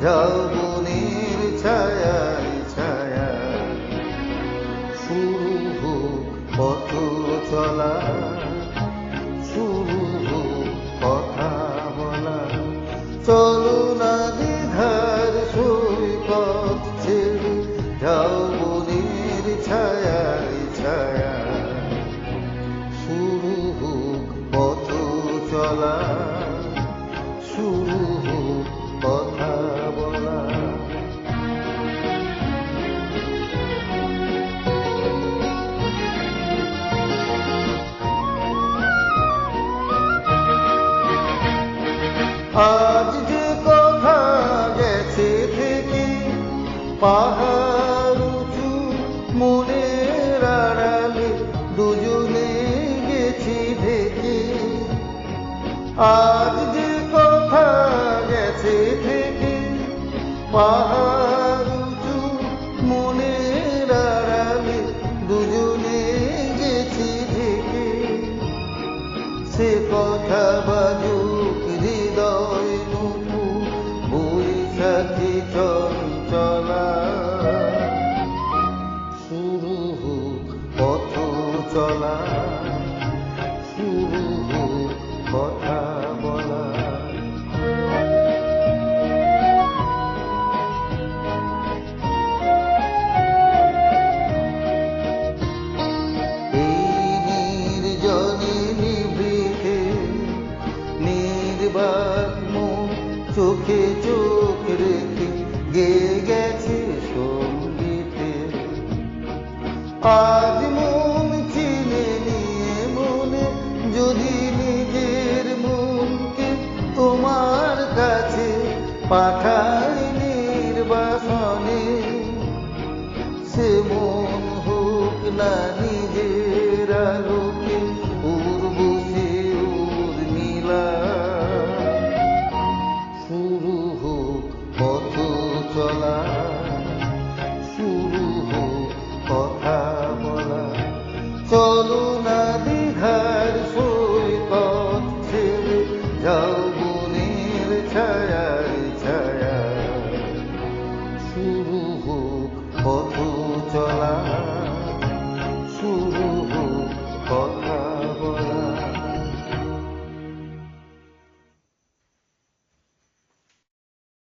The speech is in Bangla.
যৌবনের ছায়ায় ছায়ায় শুরু হোক পথ চলা, শুরু হোক কথা বলা। চলো না দ্বিধার সৈকত ছেড়ে যৌবনের ছায়ায় ছায়ায় শুরু হোক পথ চলা, শুরু হোক কথা বলা। আজ যে কথা গেছে থেকে পাহাড় উঁচু মনের আড়ালে দুজনে গেছি ঢেকে। আজ যে কথা গেছে থেকে পাহাড় উঁচু মনের আড়ালে দুজনে গেছি ঢেকে। সে কথা বাজুক হৃদয় নুপু বৈশাখী চঞ্চলা। শুরু হোক পথ চলা, শুরু হোক কথা বলা। এই নির্জনে নিভৃতে নির্বাক মন চোখে চোখ রেখে গেয়ে গেছে সঙ্গীতে। আজ মন চিনে নিয়ে মনে যদি নিজের মনকে তোমার কাছে পাঠায় নির্বাসনে, সে মন হোক না নিজের আলোকে উর্বশী উর্মিলা। শুরু হোক পথ চলা, শুরু হোক কথা বলা। চলো না দ্বিধার সৈকত ছেড়ে যৌবনের ছায়ায় ছায়ায় শুরু হোক পথ